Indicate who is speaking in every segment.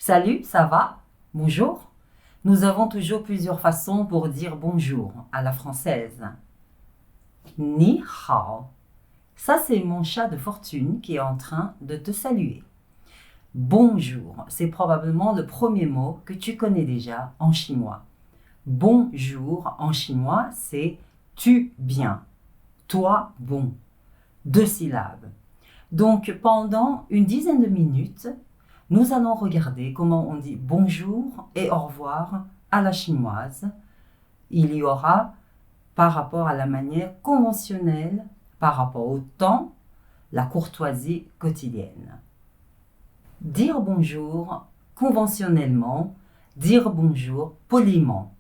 Speaker 1: Salut, ça va? Bonjour. Nous avons toujours plusieurs façons pour dire bonjour à la française. Ni hao. Ça, c'est mon chat de fortune qui est en train de te saluer. Bonjour, c'est probablement le premier mot que tu connais déjà en chinois. Bonjour en chinois, c'est tu bien, toi bon, 2 syllabes. Donc pendant une dizaine de minutes, nous allons regarder comment on dit bonjour et au revoir à la chinoise. Il y aura par rapport à la manière conventionnelle, par rapport au temps, la courtoisie quotidienne. Dire bonjour conventionnellement, dire bonjour poliment.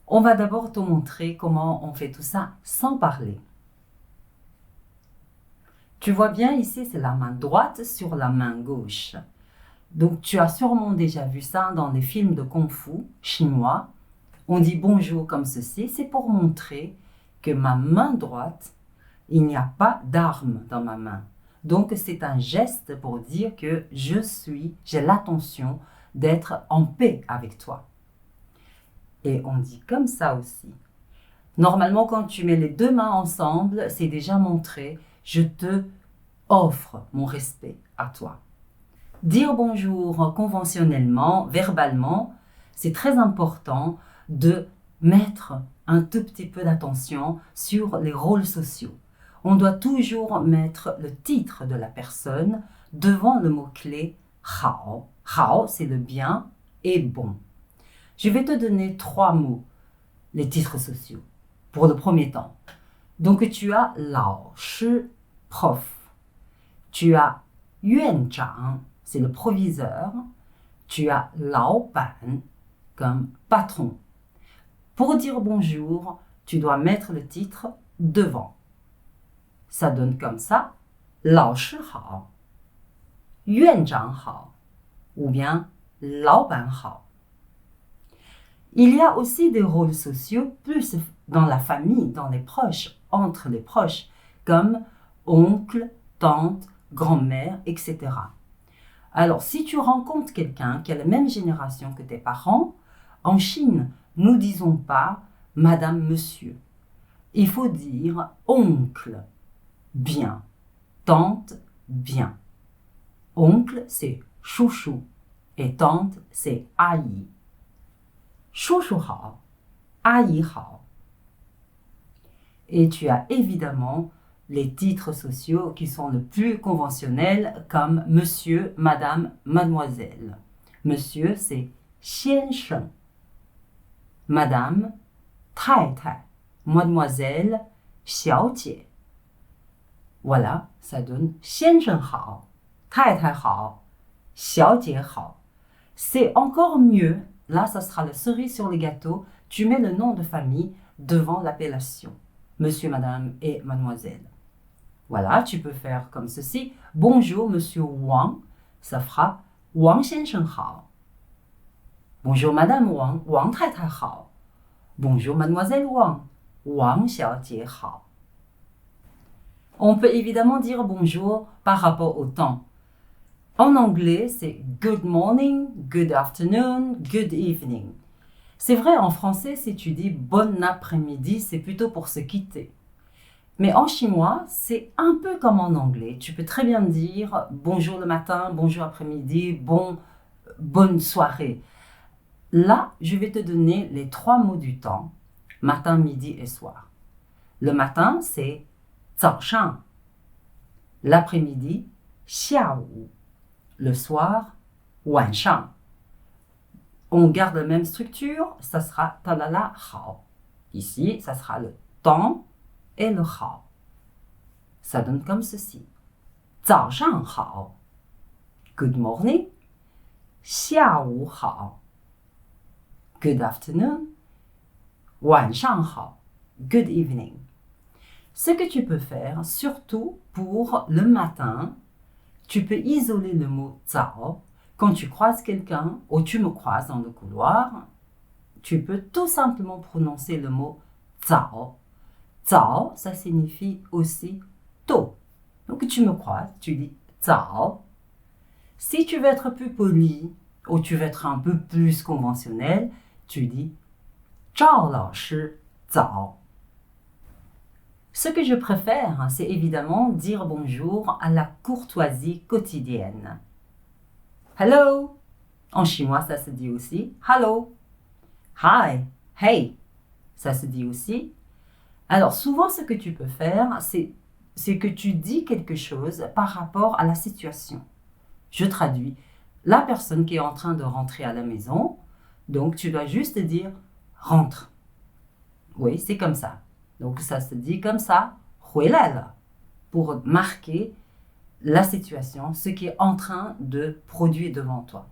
Speaker 1: On va d'abord te montrer comment on fait tout ça sans parler. Tu vois bien ici, c'est la main droite sur la main gauche. Donc tu as sûrement déjà vu ça dans les films de kung-fu chinois. On dit bonjour comme ceci, c'est pour montrer que ma main droite, il n'y a pas d'arme dans ma main. Donc c'est un geste pour dire que j'ai l'intention d'être en paix avec toi. Et on dit comme ça aussi. Normalement, quand tu mets les deux mains ensemble, c'est déjà montré, je te offre mon respect à toi. Dire bonjour conventionnellement, verbalement, c'est très important de mettre un tout petit peu d'attention sur les rôles sociaux. On doit toujours mettre le titre de la personne devant le mot-clé hao. Hao, c'est le bien et bon. Je vais te donner 3 mots, les titres sociaux, pour le premier temps. Donc tu as lao shi, prof. Tu as yuan zhang, c'est le proviseur. Tu as lao ban comme patron. Pour dire bonjour, tu dois mettre le titre devant. Ça donne comme ça, lao shi hao, yuan zhang hao, ou bien lao ban hao. Il y a aussi des rôles sociaux plus dans la famille, dans les proches, entre les proches, comme oncle, tante, grand-mère, etc. Alors, si tu rencontres quelqu'un qui a la même génération que tes parents, en Chine, nous ne disons pas madame, monsieur. Il faut dire oncle, bien, tante, bien. Oncle, c'est chouchou et tante, c'est aïe. Chouchou hao, aïe hao. Et tu as évidemment les titres sociaux qui sont le plus conventionnels comme monsieur, madame, mademoiselle. Monsieur, c'est xian sheng. Madame, tai tai. Mademoiselle, xiao jie. Voilà, ça donne xian sheng hao, tai tai hao, xiao jie hao. C'est encore mieux, là ça sera la cerise sur le gâteau, tu mets le nom de famille devant l'appellation. Monsieur, madame et mademoiselle. Voilà, tu peux faire comme ceci. Bonjour, monsieur Wang. Ça fera Wang Xiansheng hao. Bonjour, madame Wang. Wang Tai Tai hao. Bonjour, mademoiselle Wang. Wang Xiaojie hao. On peut évidemment dire bonjour par rapport au temps. En anglais, c'est good morning, good afternoon, good evening. C'est vrai, en français, si tu dis bon après-midi, c'est plutôt pour se quitter. Mais en chinois, c'est un peu comme en anglais. Tu peux très bien dire bonjour le matin, bonjour après-midi, bonne soirée. Là, je vais te donner les 3 mots du temps, matin, midi et soir. Le matin, c'est 早上. L'après-midi, 下午. Le soir, 晚上. On garde la même structure, ça sera talala hao. Ici, ça sera le temps et le hao. Ça donne comme ceci. 早上好 Good morning. 下午好 Good afternoon. 晚上好 Good evening. Ce que tu peux faire, surtout pour le matin, tu peux isoler le mot 早. Quand tu croises quelqu'un ou tu me croises dans le couloir, tu peux tout simplement prononcer le mot 早. 早, ça signifie aussi tôt. Donc tu me croises, tu dis 早. Si tu veux être plus poli, ou tu veux être un peu plus conventionnel, tu dis 赵老师早. Ce que je préfère, c'est évidemment dire bonjour à la courtoisie quotidienne. Hello. En chinois, ça se dit aussi hello. Hi, hey, ça se dit aussi. Alors souvent, ce que tu peux faire, c'est que tu dis quelque chose par rapport à la situation. Je traduis. La personne qui est en train de rentrer à la maison, donc tu dois juste dire rentre. Oui, c'est comme ça. Donc ça se dit comme ça, 回来了, pour marquer la situation, ce qui est en train de produire devant toi.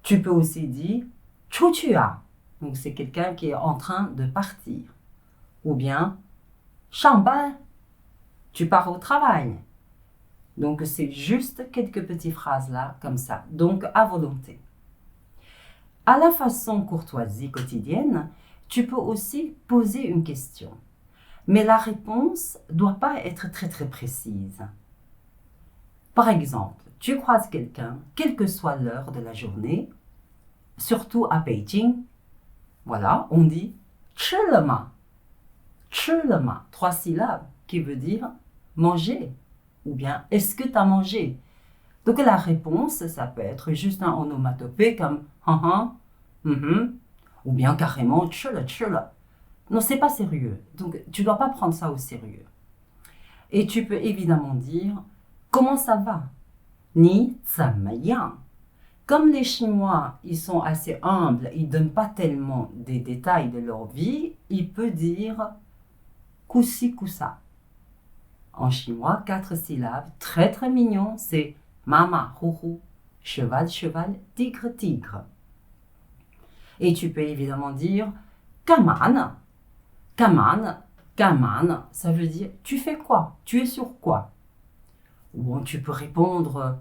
Speaker 1: Tu peux aussi dire 出去啊. Donc c'est quelqu'un qui est en train de partir. Ou bien 上班, tu pars au travail. Donc c'est juste quelques petites phrases là, comme ça. Donc à volonté. À la façon courtoisie quotidienne, tu peux aussi poser une question. Mais la réponse ne doit pas être très très précise. Par exemple, tu croises quelqu'un, quelle que soit l'heure de la journée, surtout à Beijing, voilà, on dit 吃了吗? 吃了吗? 3 syllabes qui veut dire manger ou bien est-ce que tu as mangé? Donc la réponse, ça peut être juste un onomatopée comme ou bien carrément 吃了吃了. Non, c'est pas sérieux. Donc tu dois pas prendre ça au sérieux. Et tu peux évidemment dire comment ça va? 你怎么样? Comme les Chinois, ils sont assez humbles, ils ne donnent pas tellement des détails de leur vie, ils peuvent dire kusi kusa. En chinois, 4 syllabes, très très mignon, c'est mama, rouhou, cheval, cheval, tigre, tigre. Et tu peux évidemment dire kaman. Kaman, kaman, ça veut dire tu fais quoi? Tu es sur quoi? Ou tu peux répondre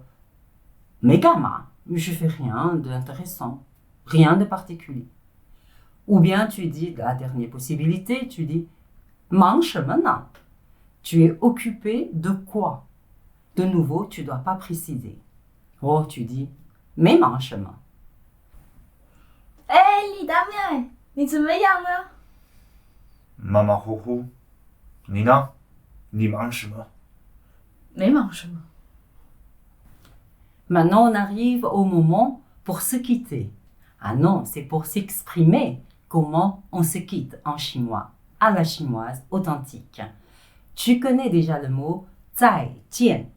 Speaker 1: mais gamin, je fais rien d'intéressant, rien de particulier. Ou bien tu dis, la dernière possibilité, tu dis 忙什么呢? Tu es occupé de quoi? De nouveau, tu ne dois pas préciser. Oh, tu dis 没忙什么?
Speaker 2: 哎，李大妹，你怎么样呢？
Speaker 3: 马马虎虎。你呢？你忙什么？
Speaker 2: 没忙什么。
Speaker 1: Maintenant, on arrive au moment pour se quitter. Ah non, c'est pour s'exprimer comment on se quitte en chinois, à la chinoise authentique. Tu connais déjà le mot 再见.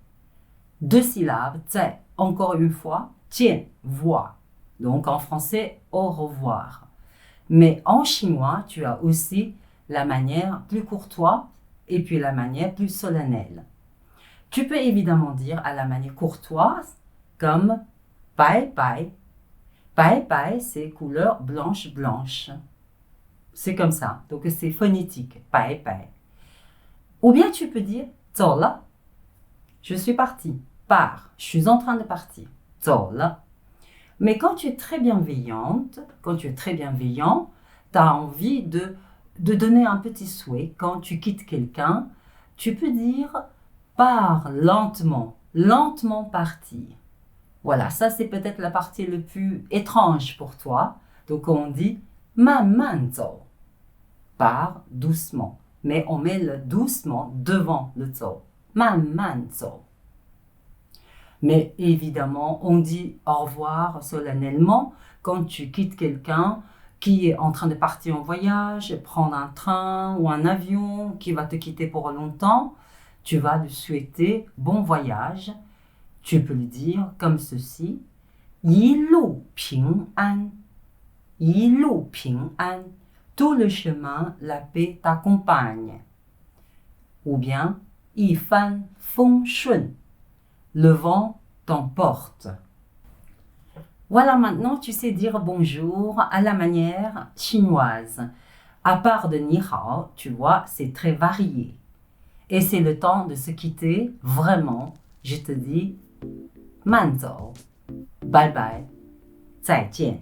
Speaker 1: 2 syllabes, 再, encore une fois, 见, voir. Donc en français, au revoir. Mais en chinois, tu as aussi la manière plus courtoise et puis la manière plus solennelle. Tu peux évidemment dire à la manière courtoise comme bye bye. Bye bye, c'est couleur blanche blanche. C'est comme ça, donc c'est phonétique, bye bye. Ou bien tu peux dire 走了. Je suis partie, pars, je suis en train de partir. 走了. Mais quand tu es très bienveillante, quand tu es très bienveillant, tu as envie de donner un petit souhait. Quand tu quittes quelqu'un, tu peux dire pars lentement, lentement partir. Voilà, ça c'est peut-être la partie la plus étrange pour toi. Donc on dit 慢慢走. Pars doucement. Mais on met le doucement devant le 走. 慢慢走. Mais évidemment, on dit au revoir solennellement quand tu quittes quelqu'un qui est en train de partir en voyage, prendre un train ou un avion, qui va te quitter pour longtemps. Tu vas lui souhaiter bon voyage. Tu peux lui dire comme ceci, 一路平安, 一路平安, tout le chemin, la paix t'accompagne. Ou bien, 一帆风顺, le vent t'emporte. Voilà, maintenant tu sais dire bonjour à la manière chinoise. À part de ni hao, tu vois, c'est très varié. Et c'est le temps de se quitter, vraiment. Je te dis 慢走, bye bye, 再见.